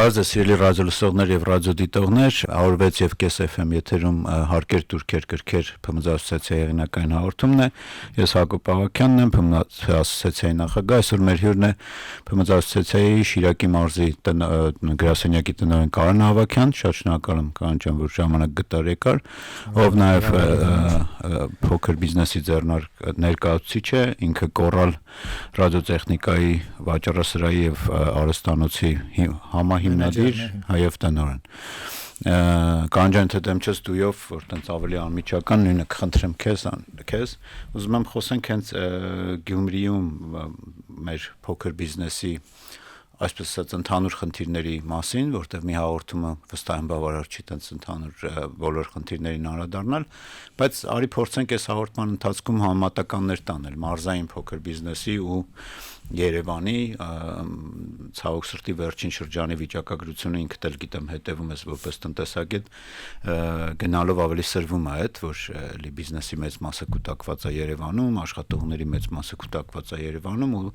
Բարև ձեզ, սիրելի ռադիոլսողներ եւ ռադիոդիտողներ, 106 եւ կես FM եթերում հարկեր турքեր կրքեր ՓՄԶ ասոցիացիայի հեղինակային հաղորդումն է։ Ես Հակոբ Ավագյանն եմ, ՓՄԶ ասոցիացիայի նախագահ, այսօր մեր հյուրն է ՓՄԶ ասոցիացիայի Շիրակի մարզի գրասենյակի տնօրեն Կարեն Ավագյան, շատ շնորհակալ եմ Կարեն ջան, որ ժամանակ գտար եկար, ով նաեւ փոքր բիզնեսի ներկայացուցիչ է, ինքը Կորալ ռադիոտեխնիկայի վաճառասրահի եւ արհեստանոցի համահիմնադիր հայով տնօրեն։ Կանջան թե դեմ չես դույով, որ տենց ավելի անմիջական նույնը կխնդրեմ քեզ, ուզում եմ խոսենք հենց Գյումրիում մեր փոքր բիզնեսի այսպես ասած ընդհանուր խնդիրների մասին, որտեղ մի հաղորդումը վստահ եմ բավարար չի տենց ընդհանուր բոլոր խնդիրներին անդրադառնալ, բայց արի փորձենք այս հաղորդման ընթացքում համեմատականներ տանել մարզային փոքր բիզնեսի ու Երևանի ցավոք սրտի վերջին շրջանի վիճակագրությունը ինքդ էլ գիտեմ հետևում ես որպես տնտեսագետ գնալով ավելի սրվում է այդ որ էլի բիզնեսի մեծ մասը կուտակված է Երևանում, աշխատողների մեծ մասը կուտակված է Երևանում ու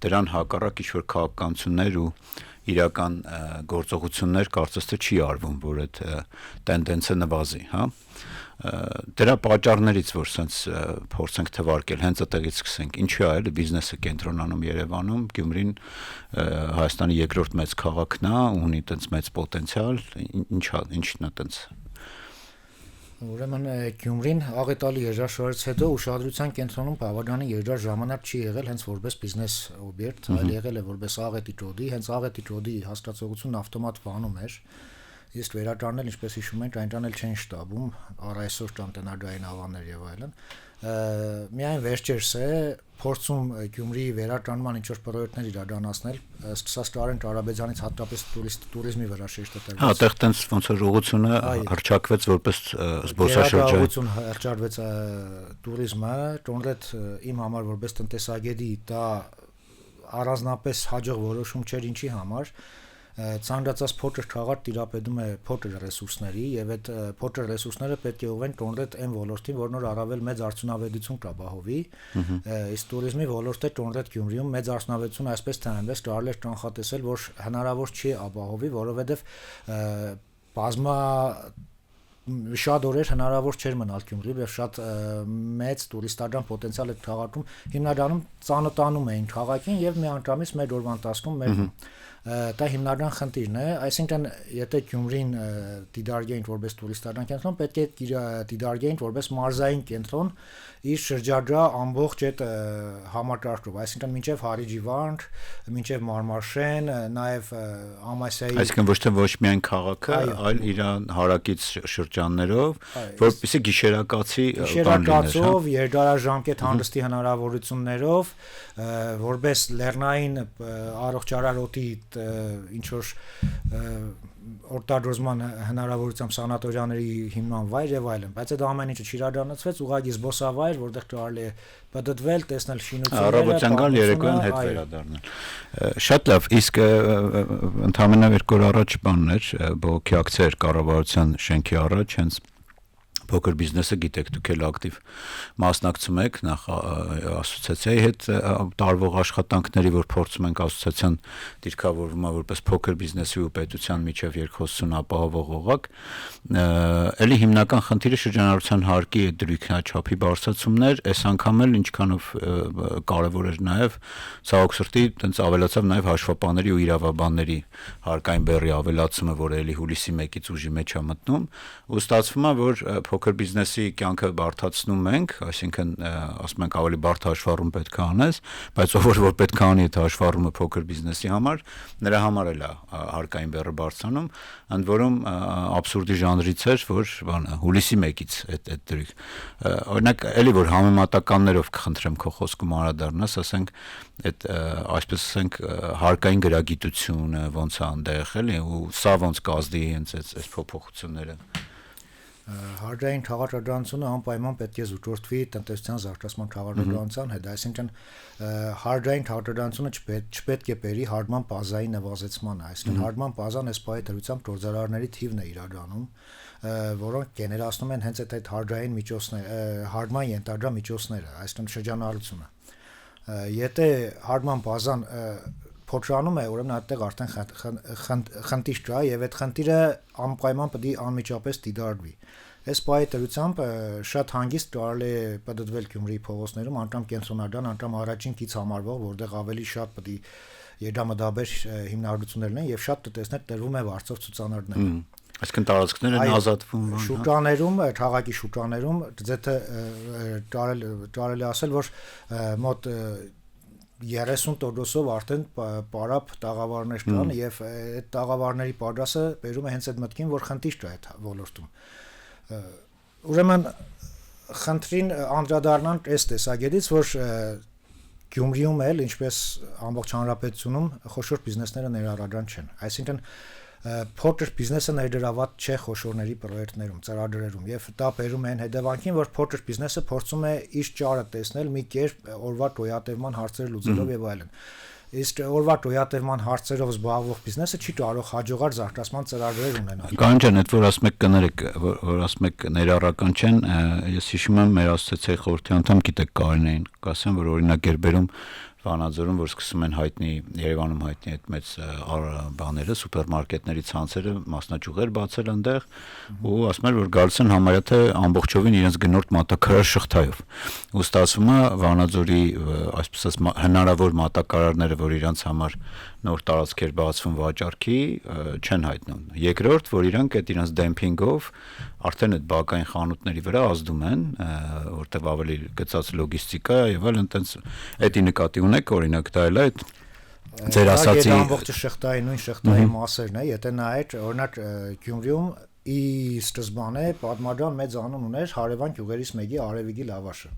դրան հակառակ ինչ-որ քաղաքականություններ ու իրական գործողություններ կարծես թե չի արվում, որ այդ տենդենսը նվազի, հա դրա պատճառներից որ sense փորձենք թվարկել հենց այդտեղից սկսենք ինչու է այլ բիզնեսը կենտրոնանում Երևանում Գյումրին Հայաստանի երկրորդ մեծ քաղաքն է ունի այդպես մեծ պոտենցիալ ինչն է այդպես Ուրեմն Գյումրին աղետալի երաժշտությունից հետո ուշադրության կենտրոնում բավականին երկար ժամանակ չի եղել հենց որպես բիզնես օբյեկտ, այլ եղել է որպես աղետի ճոդի, հենց աղետի ճոդի հասկացողությունն ավտոմատ բանում էր Իսկ վերականգնել, ինչպես հիշում ենք, այնքան էլ չեն շտաբում, առ այսօր կան տնօրեն ավաններ եւ այլն։ Միայն վերջերս է փորձում Գյումրիի վերականգնման ինչ-որ պրոյեկտներ իրականացնել, սկսած Կարեն Կարաբեջյանից հատկապես տուրիզմի վրա շեշտել։ Հա, այդտեղ տենց ոնց որ ուղղությունը հրճակվեց որպես զբոսաշրջան։ Ուղղություն հրճակվեց տուրիզմը, կոնկրետ իմ համար որպես տնտեսագետի դա առանձնապես հաջող որոշում չէր ինչի համար Ցանկացած փոքր քաղաք տիրապետում է փոքր ռեսուրսների եւ այդ փոքր ռեսուրսները պետք է ուղղեն կոնկրետ այն ոլորտին, որ նոր առավել մեծ արդյունավետություն կապահովի։ Իսկ տուրիզմի ոլորտը կոնկրետ Գյումրիում մեծ արդյունավետություն այսպես թե այնպես կարելի է կանխատեսել, որ հնարավոր չի ապահովի, որովհետեւ բազմա շատ օրեր հնարավոր չէր մնալ Գյումրիում եւ շատ մեծ տուրիստական պոտենցիալ է քաղաքում հիմնականում ծանոթանում էին քաղաքին եւ միանգամից մեր օրվա ընթացքում մեր դա հիմնական խնդիրն է, այսինքն եթե Գյումրին դիտարկենք որպես տուրիստական կենտրոն, պետք է դիտարկենք որպես մարզային կենտրոն իր շրջակա ամբողջ այդ համակարգով, այսինքն մինչև Հարիջի վանք, մինչև Մարմարշեն, նաև Ամասիայի Այսինքն ոչ թե ոչ միայն քաղաքը, այլ իր հարակից շրջաններով, որպեսզի գիշերակացի գիշերակացով, երկարաժամկետ հանգստի հնարավորություններով, որպես լեռնային առողջարարոտի ինչ որ օրտադրozման հնարավորությամբ սանատորիաների հիմնման վայր եւ այլն, բայց այդ ամեն ինչը չիրականացվեց, ուղղակի զբոսավայր, որտեղ կարելի է պատտվել, տեսնել շինությունները, առավոտյան գալ երեկոյան հետ վերադառնալ։ Շատ լավ, իսկ ընդհանրապես երկու օր առաջ բանն էր, բողոքի ակցիա էր կառավարության շենքի առաջ, հենց փոքր բիզնեսը գիտեք դուք էլ ակտիվ մասնակցում եք նախ ասոցիացիայի հետ տարվող աշխատանքների որ փորձում ենք ասոցիացիան դիրքավորվում է որպես փոքր բիզնեսի ու պետության միջև երկխոսություն ապահովող օղակ ելի հիմնական խնդիրը շրջանառության հարկի դրույքնաչափի բարձրացումն էր այս անգամ էլ ինչքանով կարևոր էր նաև ցավոք սրտի տենց ավելացավ նաև հաշվապահների ու իրավաբանների հարկային բեռի ավելացումը որը ելի հուլիսի 1-ից ուժի մեջ է մտնում ու ստացվում է որ փոքր բիզնեսի կյանքը բարդացնում ենք, այսինքն ասում ենք ավելի բարդ հաշվառում պետք է անես, բայց ով որ պետք է անի այդ հաշվառումը փոքր բիզնեսի համար, նրա համար էլ է հարկային բեռը բարձրանում, ընդ որում աբսուրդի ժանրից էր, որ բանը հուլիսի 1-ից այդ դրիկ։ Օրինակ, էլի որ համեմատականներով կխնդրեմ քո խոսքում անդրադառնաս, ասենք այդ այսպես ասենք հարկային գրագիտությունը ոնց է այնտեղ էլի ու սա ոնց կազդի հենց այս փոփոխությունները Հարկային քաղաքականությունը անպայման պետք է զուգորդվի տնտեսության զարգացման քաղաքականության հետ, այսինքն հարկային քաղաքականությունը չպետք է բերի հարկման բազայի նվազեցմանը, այսինքն հարկման բազան այս պահի դրությամբ գործարարների թիվն է իրականում, որոնք գեներացնում են հենց այդ հարկային միջոցները, հարկման ենթադրյալ միջոցները, այսինքն շրջանառությունը։ Եթե հարկման բազան փոքրանում է, ուրեմն այդտեղ արդեն խնդիր կա եւ այդ խնդիրը անպայման պետք է անմիջապես դիտարկվի։ Այս պահի դրությամբ շատ հանգիստ կարելի է պատդվել Գյումրիի փողոցներում անդամ կենտրոնական, անդամ առաջին կից համարվող, որտեղ ավելի շատ պետք է երդամդաբեր հիմնարկություններն են եւ շատ տեսնել տրվում է վարձով ցուցանարներ։ Այսինքն տարածքները ազատվում են շուկաներում, քաղաքի շուկաներում դե կարելի ասել, որ մոտ 30%-ով արդեն պարապ տաղավարներ կան եւ այդ տաղավարների պատրաստը բերում է հենց այդ մտքին, որ խնդիր կա այդ ոլորտում։ Ուրեմն խնդրին անդրադառնան այս տեսակետից, որ Գյումրիում էլ ինչպես ամբողջ հանրապետությունում խոշոր բիզնեսները ներառական չեն, այսինքն փոքր բիզնեսը ներդրաված չէ խոշորների պրոյեկտներում, ծրագրերում եւ դա բերում է այն հետևանքին, որ փոքր բիզնեսը փորձում է իր ճարը տեսնել մի կերպ օրվա գոյատևման հարցերը լուծելով եւ այլն։ Իսկ օրվա գոյատևման հարցերով զբաղվող բիզնեսը չի կարող հաջողար զարգացման ծրագրեր ունենալ։ Կանջան, այդ որ ասում եք կներեք, որ ասում եք ներառական չեն, ես հիշում եմ մեր ասոցիացիայի խորհրդի անդամ գիտեք Կարինեին, կասեմ, որ օրինակ Գերբերում Վանաձորում, որ սկսում են հայտնի Երևանում հայտնի այդ մեծ բաները, սուպերմարկետների ցանցերը, մասնաճյուղեր բացել այնտեղ ու ասում են, որ գալիս են համարյա թե ամբողջովին իրենց գնորդ մատակարար շղթայով։ Ու ստացվում է Վանաձորի, այսպես ասած, հնարավոր մատակարարները, որ իրենց համար նոր տարածքեր բացվում վաճառքի, չեն հայտնում։ Երկրորդ, որ իրանք այդ իրենց դեմփինգով արդեն այդ բակային խանութների վրա ազդում են, որտեղ ավելի գծած լոգիստիկա եւ այլն, այնտենց էդի նկատի ունեք, օրինակ դա էլ է այդ ձեր ասացի ամբողջ շղթայի նույն շղթայի մասերն է, եթե նայեք, օրինակ Գյումրիում ի սկզբանե պատմական մեծ անուն ուներ հարևան գյուղերից մեկի Արևիկի լավաշը,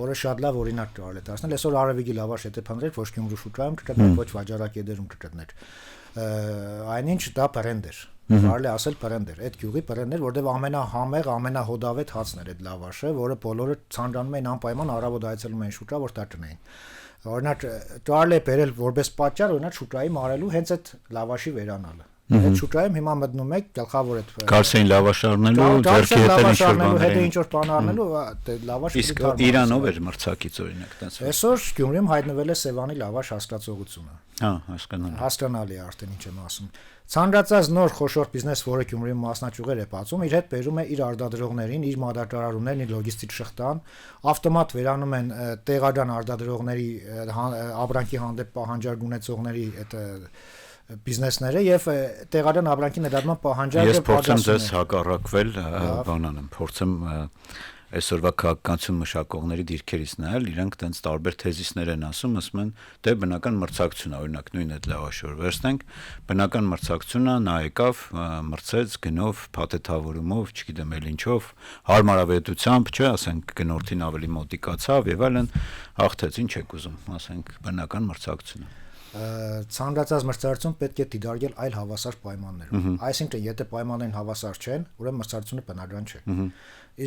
որը շատ լավ օրինակ կարելի է դարձնել։ Այսօր Արևիկի լավաշ եթե փնտրեք, ոչ Գյումրու շուկայում կգտնեք, ոչ վաճառակետերում կգտնեք։ Այնինչ դա բրենդ էր։ Կարելի ասել բրենդ էր։ Այդ գյուղի բրենդ էր, որտեղ ամենահամեղ, ամենահոդավետ հացն էր այդ լավաշը, որը բոլորը ցանկանում էին անպայման առավոտ այցելում էին շուկա, որ դա տնեին։ Օրինակ կարելի է բերել որպես պատճառ, օրինակ շուկայի մարելու հենց այդ լավաշի վերանալը։ Այդ շուկայում հիմա մտնում եք գլխավոր այդ Կարսեին լավաշ առնելու, ձեռքի հետը ինչ որ բան առնելու, լավաշ իսկ Իրանով էր մրցակից օրինակ տենց։ Այսօր Գյումրիում հայտնվել է Սևանի լավաշ հասկացողությունը։ Հա, հասկանալի։ Հասկանալի է արդեն ինչ եմ ասում։ Ցանկացած նոր խոշոր բիզնես, որը Գյումրիում մասնաճյուղեր է բացում, իր հետ բերում է իր արտադրողներին, իր մատակարարումներն, իր լոգիստիկ շղթան, ավտոմատ վերանում են տեղական արտադրողների ապրանքի հանդեպ պահանջարկ ունեցողների այդ բիզնեսները եւ տեղական ապրանքի ներառման պահանջարկը։ Ես փորձեմ ձեզ հակառակվել, բանանեմ, փորձեմ այսօրվա քաղաքականություն մշակողների դիրքերից նայել, իրանք տենց տարբեր թեզիսներ են ասում են, դե բնական մրցակցություն է, օրինակ նույն այդ լավաշոր վերցնենք, բնական մրցակցությունը նա եկավ, մրցեց գնով, փաթեթավորումով, չգիտեմ էլ ինչով, հարմարավետությամբ, չէ, ասենք գնորդին ավելի մոտիկացավ եւ այլն, հաղթեց, ինչ եք ուզում, ասենք բնական մրցակցությունը։ Ցանկացած մրցակցություն պետք է դիտարկել այլ հավասար պայմաններում։ Այսինքն, եթե պայմաններն հավասար չեն, ուրեմն մրցակցությունը բնական չէ։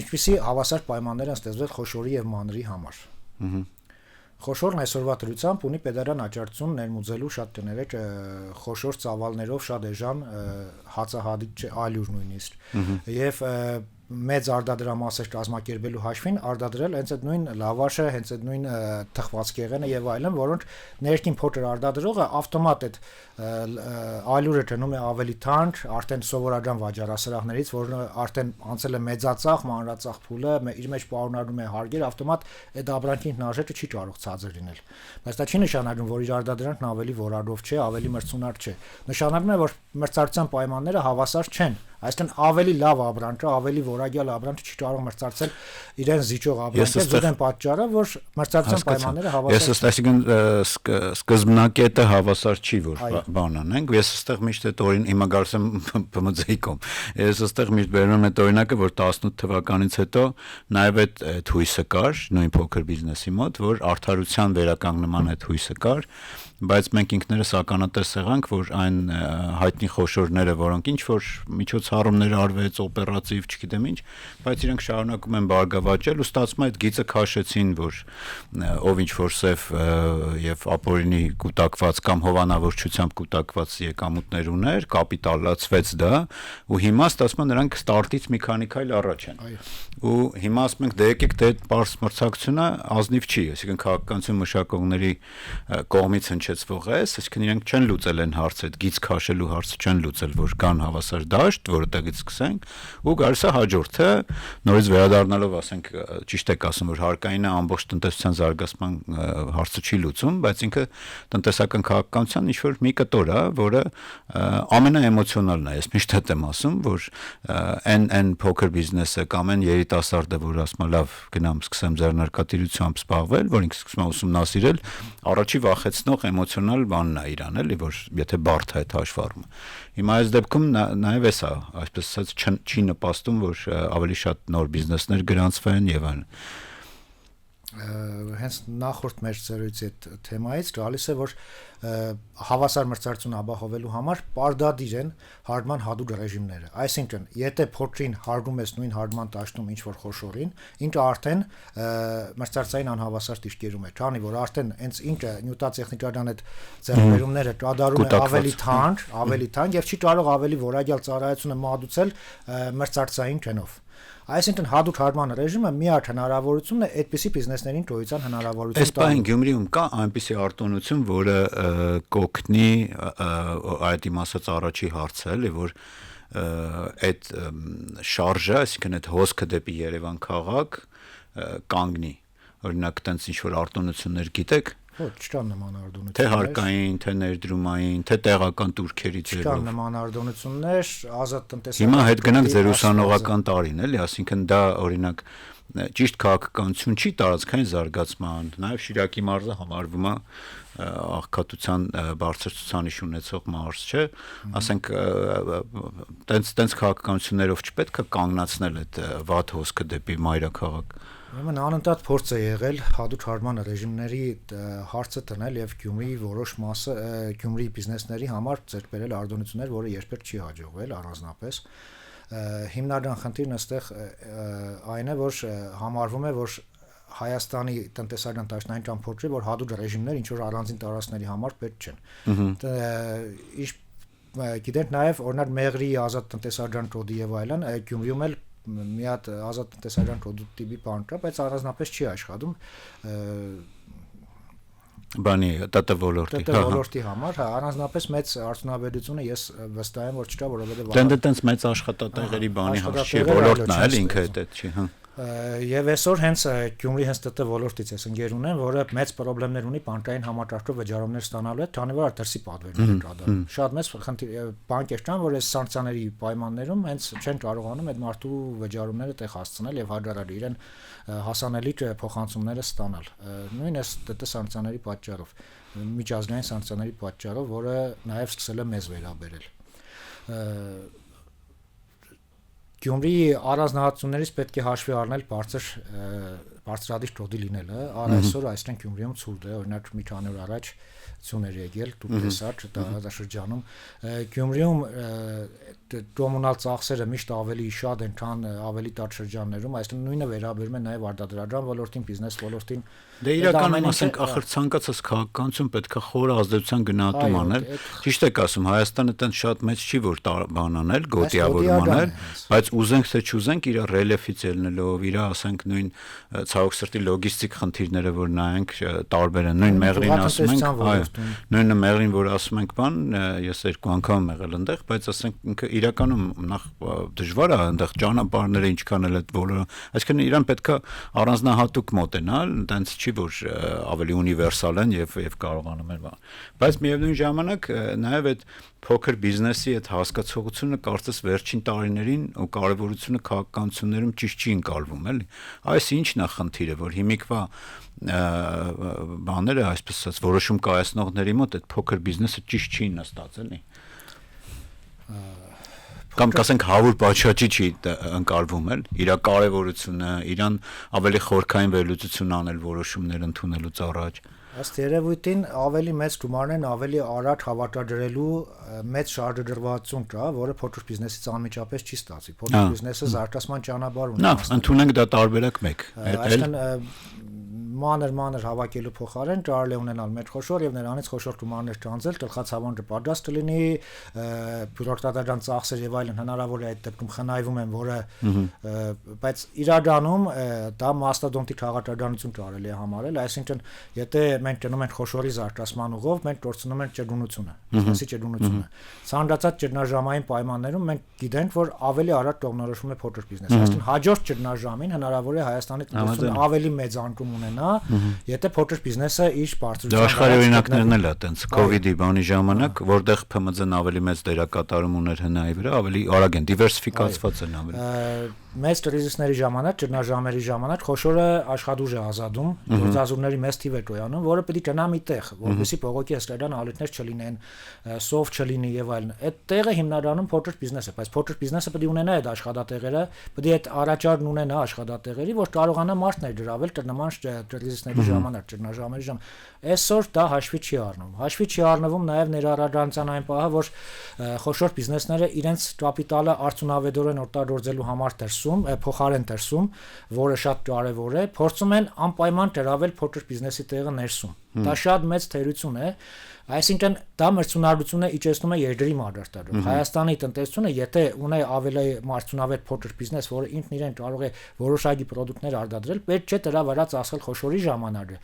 Ինչպիսի հավասար պայմաններ են ստեղծվել խոշորի եւ մանրի համար։ Խոշորն այսօրվա դրությամբ ունի պետական աջակցություն ներմուծելու շատ տներեք խոշոր ծավալներով շատ էժան հացահատիկ ալյուր նույնիսկ եւ մեծ արտադրամասեր կազմակերպելու հաշվին արտադրել հենց այդ նույն լավաշը, հենց այդ նույն թխվածքեղենը եւ այլն, որոնց ներքին փոքր արտադրողը ավտոմատ այդ ալյուրը դնում է ավելի թանկ, արդեն սովորական վաճառասրահներից, որը արդեն անցել է մեծածախ, մանրածախ փուլը, իր մեջ պարունակում է հարկեր, ավտոմատ այդ ապրանքի ինքնարժեքը չի կարող ցածր լինել։ Բայց դա չի նշանակում, որ իր արտադրանքն ավելի որակով չէ, ավելի մրցունակ չէ։ Նշանակում է, որ մրցակցության պայմանները հավասար չեն։ Այսինքն ավելի լավ ապրանքը, ավելի որակյալ ապրանքը չի կարող մրցակցել իրեն զիջող ապրանքը, դրան պատճառը, որ մրցակցության պայմանները հավասար չեն։ Ես այսինքն սկզբնակետը հավասար չի, որ բան անենք։ Ես այստեղ միշտ այդ օրին հիմա գալիս եմ ԲՄԶ-ի կողմ։ Ես այստեղ միշտ բերում եմ այդ օրինակը, որ 18 թվականից հետո նաև այդ հույսը կար, նույն փոքր բիզնեսի մոտ, որ արդարության վերականգնման այդ հույսը կար, բայց մենք ինքներս ականատես եղանք, որ այն հայտնի խոշորները, որոնք ինչ որ միջոցառումներ արվեց, օպերատիվ, չգիտեմ ինչ, բայց իրենք շարունակում են բարգավաճել ու ստացվում է այդ գիծը քաշեցին, որ ով ինչ որ սև եւ ապօրինի կուտակված կամ հովանավորչությամբ կուտակված եկամուտներ ուներ, կապիտալացվեց դա ու հիմա ստացվում է նրանք ստարտից մի քանի քայլ առաջ են։ Ու հիմա ասում ենք դե եկեք դե պարզ մրցակցությունը ազնիվ չի, այսինքն քաղաքականություն մշակողների կողմից հնչեց հիշեցվող է, այսինքն իրենք չեն լուծել են հարցը, այդ գիծ քաշելու հարցը չեն լուծել, որ կան հավասար դաշտ, որտեղից սկսենք, ու գալիս է հաջորդը, նորից վերադառնալով, ասենք, ճիշտ եք ասում, որ հարկայինը ամբողջ տնտեսության զարգացման հարցը չի լուծում, բայց ինքը տնտեսական քաղաքականության ինչ-որ մի կտոր է, որը ամենաէմոցիոնալն է, ես միշտ հետ եմ ասում, որ այն փոքր բիզնեսը կամ այն երիտասարդը, որ ասում է լավ, գնամ սկսեմ ձեռնարկատիրությամբ զբաղվել, որ ինքը սկսում է ուսումնասիրել, առաջի վախեցնող էմոցիոնալ բանն է իրան, էլի, որ եթե բարդ է այդ հաշվառումը։ Հիմա այս դեպքում նաև էս է, այսպես ասած չի նպաստում, որ ավելի շատ նոր բիզնեսներ գրանցվեն եւ այլն։ Հենց նախորդ մեր ծերույցի այդ թեմայից գալիս է, որ հավասար մրցակցություն ապահովելու համար պարտադիր են հարգման հատուկ ռեժիմները։ Այսինքն, եթե փոքրին հարգում ես նույն հարգման դաշտում ինչ-որ խոշորին, ինքը արդեն մրցակցային անհավասար դիրքերում է, քանի որ արդեն հենց ինքը նյութատեխնիկական այդ ձեռքբերումները կատարում է ավելի թանկ եւ չի կարող ավելի որակյալ ծառայությունը մատուցել մրցակցային քենով։ Այսինքն հատուկ հարգման ռեժիմը միակ հնարավորությունն է այդպիսի բիզնեսներին գոյության հնարավորություն տալու։ Այս բանը Գյումրիում կա այնպիսի արտոնություն, որը կօգնի այդ իմասած առաջի հարցը, էլի, որ այդ շարժը, այսինքն այդ հոսքը դեպի Երևան քաղաք կանգնի։ Օրինակ, տենց ինչ-որ արտոնություններ գիտեք։ Ոչ, չկան նման արտոնություններ։ Թե հարկային, թե ներդրումային, թե տեղական турքերի ձևով։ Չկան նման արտոնություններ, ազատ տնտեսական։ Հիմա հետ գնանք ձեր ուսանողական տարին, էլի, այսինքն դա օրինակ ճիշտ քաղաքականություն չի տարածքային զարգացման, նաև Շիրակի մարզը համարվում է աղքատության բարձր ցուցանիշ ունեցող մարզ, չէ՞, ասենք տենց քաղաքականություններով չպետք է կանգնացնել այդ վատ հոսքը դեպի մայրաքաղաք։ Ուրեմն անընդհատ փորձ է եղել հատուկ հարգման ռեժիմների հարցը տնել եւ Գյումրիի որոշ մասը Գյումրիի բիզնեսների համար ձեռք բերել արտոնություններ, որը երբեք չի հաջողվել առանձնապես։ Հիմնական խնդիրն այստեղ այն է, որ համարվում է, որ Հայաստանի տնտեսական դաշտն այնքան փոքր է, որ հատուկ ռեժիմներ ինչ որ առանձին տարածքների համար պետք չեն։ Գիտենք նաեւ օրինակ Մեղրի ազատ տնտեսական կոդի եւ այլն, Գյումրիում էլ մի հատ ազատ տնտեսական պրոդուկտիվի բան կա, բայց առանձնապես չի աշխատում բանի ՏՏ ոլորտի համար, առանձնապես մեծ արդյունավետությունը ես վստահ եմ, որ չկա, որովհետեւ տենց մեծ աշխատատեղերի բանի հարց չի, ոլորտն է, էլի ինքը այդ չի, հա։ Եվ այսօր հենց Գյումրի հենց ՏՏ ոլորտից է ընկեր ունեն, որը մեծ խնդիրներ ունի բանկային համակարգով վճարումներ ստանալու հետ, քանի որ դրսի պատվերներ կատարում։ Շատ մեծ բանկեր կան, որ այս սանկցիաների պայմաններում հենց չեն կարողանում այդ մարդու վճարումները տեղ հասցնել եւ հաջողել իրեն հասանելի փոխանցումները ստանալ։ Նույն այս ՏՏ սանկցիաների պատճառով, միջազգային սանկցիաների պատճառով, որը նաեւ սկսել է մեզ վերաբերել։ Գյումրիի առանձնահատկություններից պետք է հաշվի առնել բարձրադիր կոդի լինելը, այսօր այսինքն Գյումրիում ցուրտ է, օրինակ մի քանի օր առաջ ցուն էր եկել դուպտեսաճ տարածաշրջանում Գյումրիում կոմունալ ծախսերը միշտ ավելի շատ են, քան ավելի տաք շրջաններում, այսինքն նույնը վերաբերում է նաև արտադրական ոլորտին, բիզնես ոլորտին։ Դե իրականում ասենք ախր ցանկացած քաղաքականություն պետք է խորը ազդեցության գնահատում անել։ Ճիշտ եք ասում, Հայաստանը տենց շատ մեծ չի որ բան անել, գոտիավորում անել, բայց ուզենք թե չուզենք իր ռելիեֆից ելնելով, իր ասենք նույն ցավոք սրտի լոգիստիկ խնդիրները որ նայենք տարբեր են, նույն Մեղրին ասում ենք, այո, նույնը Մեղրին որ ասում ենք բան, ես երկու անգամ եղել այնտեղ, բայց ասենք ինքը իրականում նախ դժվար է այնտեղ ճանապարհները ինչքան էլ այդ բոլորը, այսինքն իրան պետքա առանձնահատուկ մոտենալ, այնտենց չի որ ավելի ունիվերսալ են եւ կարողանում են բան, բայց միևնույն ժամանակ նաեւ այդ փոքր բիզնեսի այդ հասկացողությունը կարծես վերջին տարիներին ու կարևորությունը քաղաքականություններում ճիշտ չի ընկալվում, էլի։ Այս ինչն է խնդիրը, որ հիմիկվա բաները, այսպես ասած, որոշում կայացնողների մոտ այդ փոքր բիզնեսը ճիշտ չի նստած, էլի։ Կամ կասենք 100 պատշաճի չի ընկալվում էլ, իր կարևորությունը, իրան ավելի խորքային վերլուծություն անել որոշումներ ընդունելուց առաջ։ Ըստ երևույթին ավելի մեծ գումարներն ավելի արագ հավաքագրելու մեծ շարժադրվածություն կա, որը փոքր բիզնեսից անմիջապես չի ստացվի։ Փոքր բիզնեսը զարգացման ճանապարհ ունի։ Նա ընդունենք դա տարբերակ մեկ։ Այսինքն մանր հավաքելու փոխարեն կարելի է ունենալ մեր խոշոր եւ նրանից խոշոր գումարներ ճանձել, գլխացավանջը պատրաստ լինի, բյուրոկրատական ծախսեր եւ այլն հնարավոր է այդ դեպքում խնայվում են, որը բայց իրականում դա մաստոդոնտի քաղաքականություն կարելի է համարել, այսինքն եթե մենք գնում ենք խոշորի զարգացման ուղով, մենք կորցնում ենք ճգնությունը, բիզնեսի ճգնությունը։ Ցանկացած ճգնաժամային պայմաններում մենք գիտենք, որ ավելի արագ կողմնորոշվում է փոքր բիզնեսը, այսինքն հաջորդ ճգնաժամին հնարավոր է Հայաստանի տնտեսությունը ավելի մեծ անկում ունենա, եթե փոքր բիզնեսը իր բարձրության աշխարհի օրինակներն էլ է այտենց COVID-ի բանի ժամանակ, որտեղ ՓՄԶ-ն ավելի մեծ դերակատարում ուներ ՀՆԱ-ի վրա, ավելի արագ են դիվերսիֆիկացված են ավելի։ Մեծ կրիզիսների ժամանակ, ճգնաժամերի ժամանակ խոշորը աշխատուժ է ազատում, գործազուրկների մեծ թիվ է կոյանում, որը պետք է գնա մի տեղ, որովհետեւ բողոքի հսկայական ալիքներ չլինեն, սով չլինի եւ այլն։ Այդ տեղը հիմնականում փոքր բիզնես է, բայց փոքր բիզնեսը պետք է ունենա այդ աշխատատեղերը, պետք է այդ առաջարկն ունենա աշխատատեղերի, որ կարողանա մարդ ներգրավել նման կրիզիսների ժամանակ, ճգնաժամերի ժամանակ։ Այսօր դա հաշվի չի առնում։ Հաշվի չի առնվում նաեւ ներառականության այն պահը, որ խոշոր բիզնեսները իրենց կապիտալը արդյունավետորեն օգտագործելու համար փոխարեն դրսում, որը շատ կարևոր է, փորձում են անպայման գրավել փոքր բիզնեսի տեղը ներսում։ Դա շատ մեծ թերություն է, այսինքն դա մրցունակությունը իջեցնում է երկրի մակարդակով։ Հայաստանի տնտեսությունը, եթե ունի ավելի արդյունավետ փոքր բիզնես, որը ինքն իրեն կարող է որոշակի ապրանքներ արտադրել, պետք չէ դրա վրա ծախսել խոշորի ժամանակը։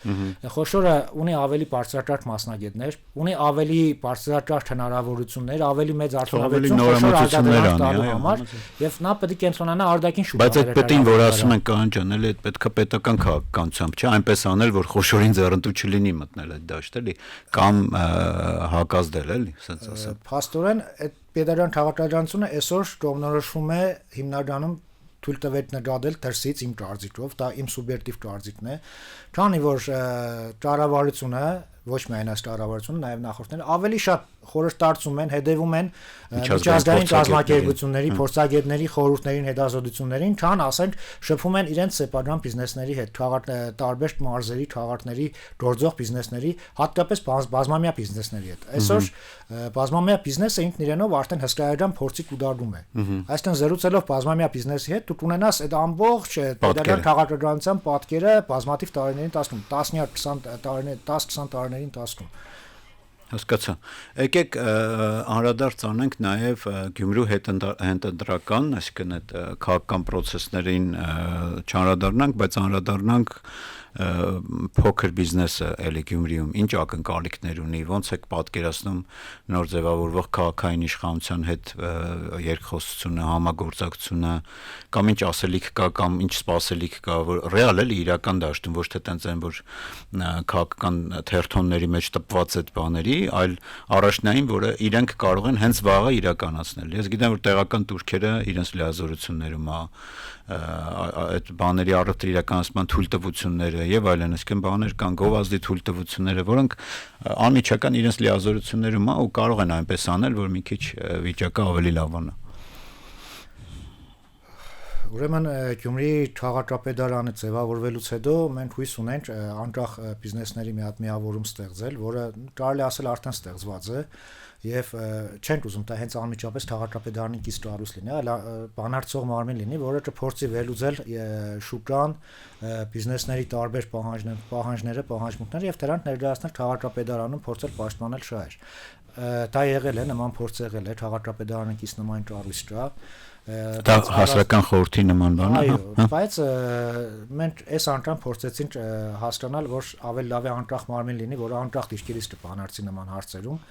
Խոշորը ունի ավելի բարձրակարգ մասնագետներ, ունի ավելի բարձրակարգ հնարավորություններ, ավելի մեծ արդյունավետություն խոշոր արտադրության համար, եւ նա պետք է կենտրոնանա արտաքին շուկա։ Բայց այդ պետին, որ ասում են կանչ անել, այդ պետքա պետական քաղաքականությամբ, չէ, այնպես անել, որ խոշորին ձեռնտու չլինի մտնել այդ դաշտ էլի, կամ հակազդել էլի, ասենց ասեմ։ Փաստորեն այդ պետական քաղաքականությունը այսօր կողմնորոշվում է հիմնականում թույլ տվեք նկատել դրսից իմ կարծիքով, դա իմ սուբյեկտիվ կարծիքն է, քանի որ կառավարությունը ոչ միայն այս կառավարությունը, նաև նախորդները ավելի շատ խորհրդարցում են, հետևում են միջազգային կազմակերպությունների, փորձագետների խորհուրդներին, հետազոտություններին, քան ասենք շփվում են իրենց սեփական բիզնեսների հետ, տարբեր մարզերի, քաղաքների գործող բիզնեսների, հատկապես բազմամյա բիզնեսների հետ։ Այսօր բազմամյա բիզնեսը ինքն իրենով արդեն հսկայական փորձի կուտակում է։ Այսինքն զրուցելով բազմամյա բիզնեսի հետ, դու կունենաս այդ ամբողջ պետական քաղաքականության պատկերը բազմաթիվ տարիների ընթացքում, 10-20 տարիների ընթացքում։ Հասկացա։ Եկեք անդրադարձ անենք նաև Գյումրու հետընտրական, այսինքն այդ քաղաքական process-ներին չանդրադառնանք, բայց անդրադառնանք փոքր բիզնեսը էլի Գյումրիում ինչ ակնկալիքներ ունի, ոնց եք պատկերացնում նոր ձևավորվող քաղաքային իշխանության հետ երկխոսությունը, համագործակցությունը, կամ ինչ ասելիք կա, կամ ինչ սպասելիք կա, որ ռեալ էլի իրական դաշտում, ոչ թե տենց են, որ քաղաքական թերթոնների մեջ տպված այդ բաների, այլ առաջնային, որը իրենք կարող են հենց վաղը իրականացնել։ Ես գիտեմ, որ տեղական турքերը իրենց լիազորություններում այդ բաների առևտրի իրականացման թույլտվությունները եւ այլն, այսինքն բաներ կան, գովազդի թույլտվությունները, որոնք անմիջական իրենց լիազորություններում ու կարող են այնպես անել, որ մի քիչ վիճակը ավելի լավանա։ Ուրեմն Գյումրի քաղաքապետարանը ձևավորվելուց հետո մենք հույս ունենք անկախ բիզնեսների մի հատ միավորում ստեղծել, որը կարելի ասել արդեն ստեղծված է եւ չենք ուզում դա հենց անմիջապես քաղաքապետարանի կից կառույց լինի, այլ բանարցող մարմին լինի, որը կփորձի վերլուծել շուկան, բիզնեսների տարբեր պահանջները եւ դրանք ներկայացնել քաղաքապետարանում, փորձել պաշտպանել շահեր։ Դա եղել է, նման փորձ եղել է, քաղաքապետարանի կից նման կառույց կա։ Դա հասարակական խորհրդի նման բան է։ Այո, բայց մենք այս անգամ փորձեցինք հասկանալ, որ ավելի լավ է անկախ մարմին լինի, որը անկախ դիրքերից կբանարցի նման հարցերում։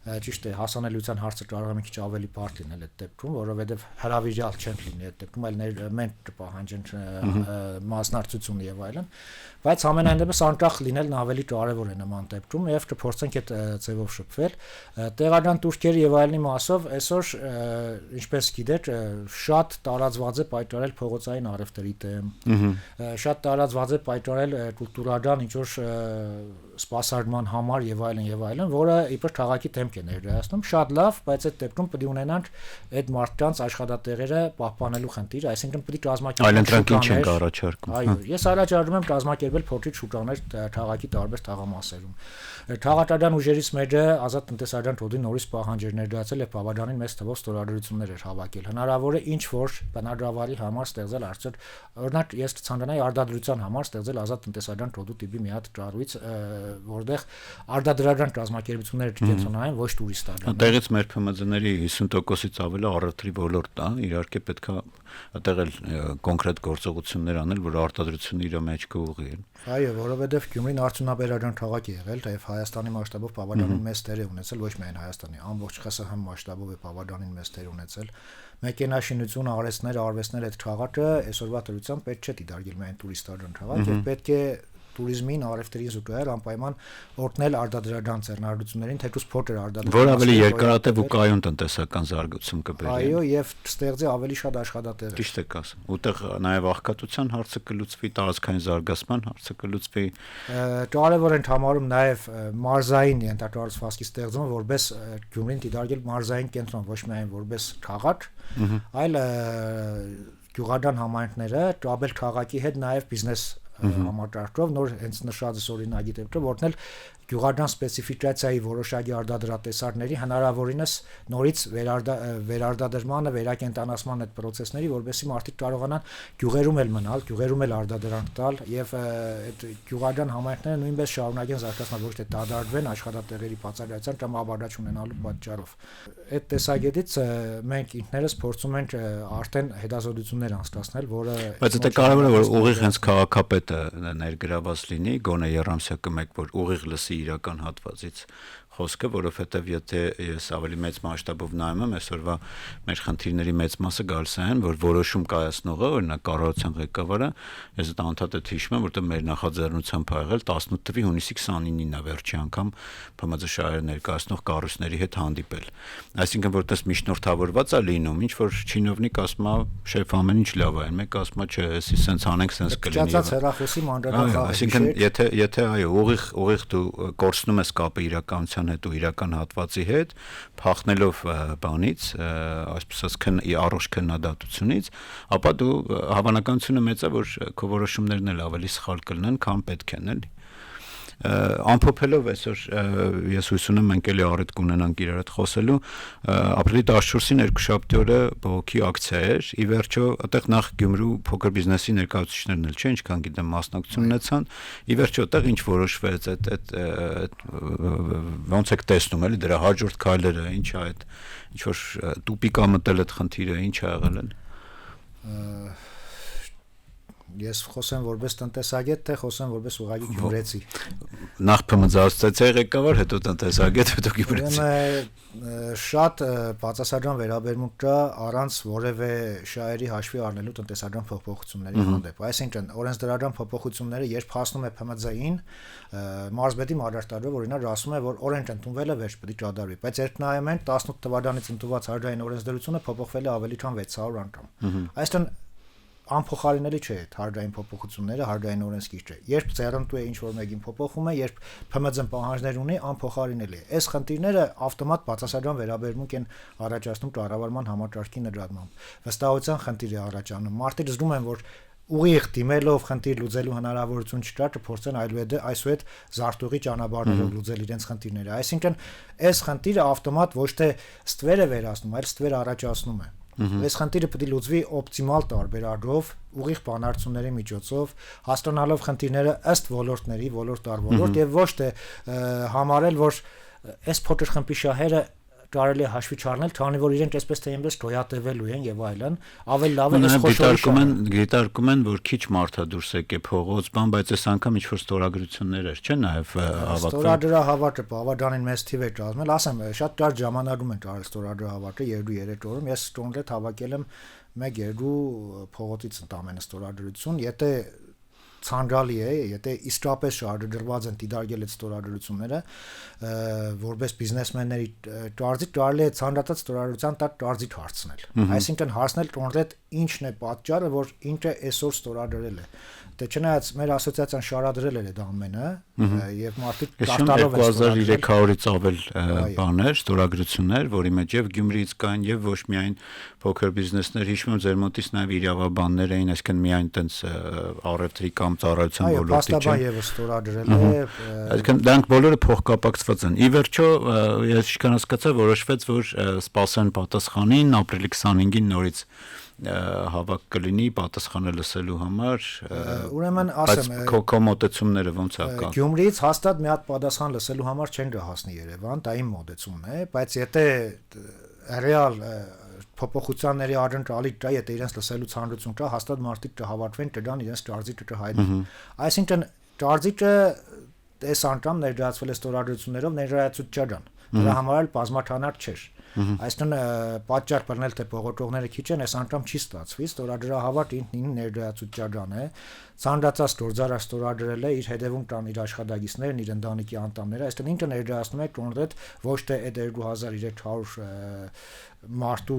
Ճիշտ է, հասանելիության հարցը կարող է մի քիչ ավելի բարդ լինել այդ դեպքում, որովհետև հրավիրյալ չենք լինի այդ դեպքում, այլ մենք կպահանջենք մասնակցություն եւ այլն, բայց ամենայն դեպս անկախ լինելն ավելի կարեւոր է նման դեպքում եւ կփորձենք այդ ձևով շփվել։ Տեղական турքերի եւ այլնի մասով այսօր, ինչպես գիտեք, շատ տարածված է պայքարել փողոցային առևտրի դեմ, շատ տարածված է պայքարել կուլտուրական ինչ որ սպասարկման համար եւ այլն, որը իբր քաղաքի դեմք է ներկայացնում, շատ լավ, բայց այդ դեպքում պետք է ունենանք այդ մարդկանց աշխատատեղերը պահպանելու խնդիր, այսինքն պետք է կազմակերպել այլ ընտրանք ինչ են առաջարկում։ Այո, ես առաջարկում եմ կազմակերպել փոքրիկ շուկաներ քաղաքի տարբեր թաղամասերում։ Թաղադրական ուժերից մեկը ազատ տնտեսական կոդի նորից պահանջեր ներկայացել եւ բավականին մեծ թվով ստորագրություններ էր հավաքել։ Հնարավոր է ինչ որ բնագավառի համար ստեղծել արդյոք օրինակ ես ցանկանայի արտադրության համար ստեղծել ազատ տնտեսական կոդու տիպի մի հատ կառույց, որտեղ արտադրական կազմակերպությունները կկենտրոնանային ոչ տուրիստական։ Այդտեղից մեր ՓՄԶ-ների 50%-ից ավելը առևտրի ոլորտն է, իհարկե պետք է այդտեղ էլ կոնկրետ գործողություններ անել, որ արտադրությունը իր մեջ կուղղի։ Այո, որովհետև Գյումրին արդյունաբերական քաղաք է եղել, թեև Հայաստանի մասշտաբով բավականին մեծ տեղ է ունեցել, ոչ միայն Հայաստանի, ամբողջ ԽՍՀՄ մասշտաբով է բավականին մեծ տեղ ունեցել։ Մեքենաշինություն, արհեստներ այդ քաղաքը այսօրվա դրությամբ պետք չէ դիտարկել միայն տուրիստական քաղաք, եւ պետք է туриզմին, արևտրին զուգահեռ անպայման օրհնել արտադրական ձեռնարկություններին, թեկուզ փոքր արտադրական, որ ավելի երկարատև ու կայուն տնտեսական զարգացում կբերի։ Այո, եւ ստեղծի ավելի շատ աշխատատեղեր։ Ճիշտ եք ասում։ Ուտեղ նաեւ աղքատության հարցը կլուծվի, տարածքային զարգացման հարցը կլուծվի։ Կարևոր են համարում նաեւ մարզային ենթակառուցվածքի ստեղծումը, որպես Գյումրին դիտարկել մարզային կենտրոն, ոչ միայն որպես քաղաք, այլ գյուղական համայնքները, կապել քաղաքի հետ նաեւ բիզնես համակարգով նոր հենց նշած օրինագի դեպքում որտնել գյուղական սպეციფიკացիայի որոշակի արտադրատեսակների հնարավորինս նորից վերարտադրմանը, վերակենդանացման այդ process-ների, որովհետեւ մարդիկ կարողանան գյուղերում էլ մնալ, գյուղերում էլ արտադրանք տալ եւ այդ գյուղական համայնքները նույնպես շարունակեն զարգացնել, ոչ թե դադարվեն աշխատատեղերի բացակայության կամ ավարտաչ ունենալու պատճառով։ Այդ տեսակետից մենք ինքներս փորձում ենք արդեն հետազոտություններ անցկացնել, որը բայց դա կարևոր է որ ուղիղ հենց քաղաքապետը ներգրաված լինի, գոնե Երամսյակը մեկ որ ուղիղ լսի իրական հատվածից խոսքը, որովհետև եթե ես ավելի մեծ մասշտաբով նայում եմ, այսօրվա մեր խնդիրների մեծ մասը գալիս է այն, որ որոշում կայացնողը, օրինակ կառավարության ղեկավարը, ես դա անդադար հիշում եմ, որտեղ մեր նախաձեռնությամբ ա եղել 18 թվականի հունիսի 29-ին է վերջի անգամ ՓՄԶ շահերը ներկայացնող կառույցների հետ հանդիպել։ Այսինքն որտես միջնորդավորված է լինում, ինչ որ չինովնիկ ասում է, շեֆ ամեն ինչ լավ է, մեկը ասում է, չէ, էսի սենց անենք, սենց կլինի։ Ճացած հերախոսի մանրադարձ։ Այսինքն եթե այո, ուղիղ դու կորցնում ես կապը իրականության հետ ու իրական հատվածի հետ, փախնելով բանից, այսպես ասած, առողջ քննադատությունից, ապա դու հավանականությունը մեծ է, որ քո որոշումներն էլ ավելի սխալ կլինեն, քան պետք են, էլի։ Ամփոփելով այսօր ես հույս ունեմ մենք էլի առիթ կունենանք իրար հետ խոսելու ապրիլի 14-ին երկուշաբթի օրը բողոքի ակցիա էր ի վերջո այդտեղ նախ Գյումրու փոքր բիզնեսի ներկայացուցիչներն էլ չէ ինչքան գիտեմ մասնակցություն ունեցան ի վերջո այդտեղ ինչ որոշվեց այդ ոնց եք տեսնում էլի դրա հաջորդ քայլերը ինչ է այդ ինչ որ տուպիկա մտել այդ խնդիրը ինչ ա եղել են Ես խոսեմ որպես տնտեսագետ, թե խոսեմ որպես ուղղակի գյումրեցի։ Նախ ՊՄԶ-ացիայի ղեկավար, հետո տնտեսագետ, հետո գյումրեցի։ Շատ բացասական վերաբերմունք կա առանց որևէ շահերի հաշվի առնելու տնտեսական փոփոխությունների հանդեպ։ Այսինքն օրենսդրական փոփոխությունները երբ հասնում է ՓՄԶ-ին, մարզպետի մարգարտարով օրինակ ասում է, որ օրենք ընդունվել է վերջ պետք է կատարվի, բայց երբ նայում ենք 18 թվականից ընդունված հարկային օրենսդրությունը փոփոխվել է ավելի քան 600 անգամ։ Այսինքն անփոխարինելի չէ այդ հարկային փոփոխությունները, հարկային օրենսգիր չէ։ Երբ ձեռնտու է ինչ-որ մեկին փոփոխում է, երբ ՓՄԶ-ն պահանջներ ունի, անփոխարինելի է։ Այս խնդիրները ավտոմատ բացասական վերաբերմունք են առաջացնում կառավարման համակարգի նկատմամբ։ Վստահության խնդիր է առաջանում։ Մարդիկ զգում են, որ ուղիղ դիմելով խնդիր լուծելու հնարավորություն չկա, կփորձեն այսուհետ զարտուղի ճանապարհներով լուծել իրենց խնդիրները։ Այսինքն, այս խնդիրը ավտոմատ ոչ թե ստվեր է վերացնում, այլ ստվեր առաջացնում է։ Այս խնդիրը պետք է լուծվի օպտիմալ տարբերակով, ուղիղ բանալիությունների միջոցով, հասկանալով խնդիրները ըստ ոլորտների, ոլորտ առ ոլորտ եւ ոչ թե համարել, որ այս փոքր խմբի շահերը կարելի է հաշվի չառնել, քանի որ իրենք այսպես թե այնպես գոյատևելու են եւ այլն, ավելի լավ է այս խոշոր դիտարկում են, որ քիչ մարդ է դուրս եկե փողոց, բան, բայց այս անգամ ինչ-որ ստորագրություններ էր, չէ՞, նաեւ հավաքվել։ Ստորագրահավաքը բավականին մեծ թիվ է կազմել, ասեմ, շատ կարճ ժամանակում են կարել ստորագրահավաքը 2-3 օրում, ես կոնկրետ հավաքել եմ 1-2 փողոցից ընդամենը ստորագրություն, եթե ցանկալի է, եթե իսկապես շահագրգռված են դիտարկել այդ ստորագրությունները, որպես բիզնեսմենների կարծիք կարելի է ցանկացած ստորագրության տակ կարծիք հարցնել։ Այսինքն հարցնել կոնկրետ ինչն է պատճառը, որ ինքը այսօր ստորագրել է։ Դե չնայած մեր ասոցիացիան շարադրել էր այդ ամենը, եւ մարդիկ կարտալով են 2300-ից ավել բաներ, ստորագրություններ, որի մեջ եւ Գյումրիից կային եւ ոչ միայն փոքր բիզնեսներ, հիշում եմ ձեր մոտից նաեւ իրավաբաններ էին, այսինքն միայն տենց առևտրի կամ ծառայության ոլորտի չէ։ Այո, փաստաբան եւս ստորագրել է։ Այսինքն դրանք բոլորը փոխկապակցված են։ Ի վերջո, ես ինչքան հասկացա, որոշվեց, որ սպասեն պատասխանին ապրիլի 25-ին նորից հավաք կլինի պատասխանը լսելու համար, ուրեմն ասեմ, քո մոտեցումները ոնց է կա։ Գյումրիից հաստատ մի հատ պատասխան լսելու համար չեն գահասնի Երևան, դա իմ մոտեցումն է, բայց եթե ռեալ փոփոխությունների աջընթալի կա, եթե իրենց լսելու ցանկություն կա, հաստատ մարդիկ կհավաքվեն, կգան իրենց ճարձիկը կհայտնեն։ Այսինքն ճարձիկը այս անգամ ներկայացվել է ստորագրություններով ներկայացուցիչ չգան։ Դրա համար էլ բազմաթանակ չէր։ Այսինքն պատճառ բռնել թե փողոքողները քիչ են, այս անգամ չի ստացվի, ստորագրահավաք ինքնին ներկայացուցիչական է, ցանկացած գործարար ստորագրել է, իր հետևում կան իր աշխատակիցներն, իր ընտանիքի անդամները, այսինքն ինքը ներկայացնում է կոնկրետ ոչ թե այդ 2300 մարդու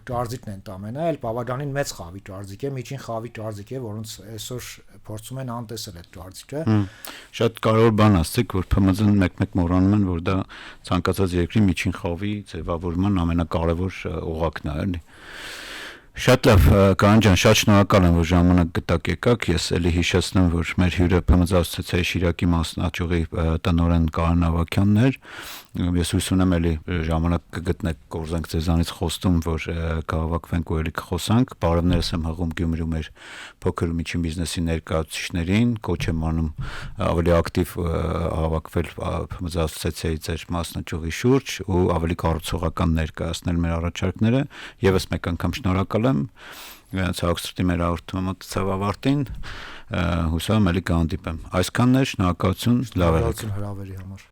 ճարձիկն են տամենը, այլ բավականին մեծ խավի ճարձիկ է, միջին խավի ճարձիկ է, որոնց այսօր փորձում են անտեսել այդ ճարձիկը։ Շատ կարևոր բան ասցիք, որ ՓՄԶ-ն մեկ-մեկ մոռանում են, որ դա ցանկացած երկրի միջին խավի ձևավորման ամենակարևոր օղակն է, էլի։ Շատ լավ, Կանան ջան, շատ շնորհակալ եմ, որ ժամանակ գտաք եկաք։ Ես էլի հիշեցնում, որ մեր հյուրը ՓՄԶ ասոցիացիայի Շիրակի մասնաճյուղի տնօրեն Կարեն Ավագյանն էր։ Ես հույս ունեմ էլի ժամանակ կգտնեք, կորզենք ձեզանից խոստում, որ կհավաքվենք ու էլի կխոսանք։ Բարևներս եմ հղում Գյումրիում մեր փոքր ու միջին բիզնեսի ներկայացուցիչներին, կոչ եմ անում ավելի ակտիվ հավաքվել ՓՄԶ ասոցիացիայի ձեր մասնաճյուղի շուրջ ու ավելի կառուցողական ներկայացնել մեր առաջարկները։ Եվս մեկ անգամ շնորհակալ եմ։ Ցավոք մեր հաղորդումը մոտեցավ ավարտին, հուսով եմ էլի կհանդիպեմ։ Այսքանն էր, շնորհակալություն, լավ եղեք։ Հրավերի համար։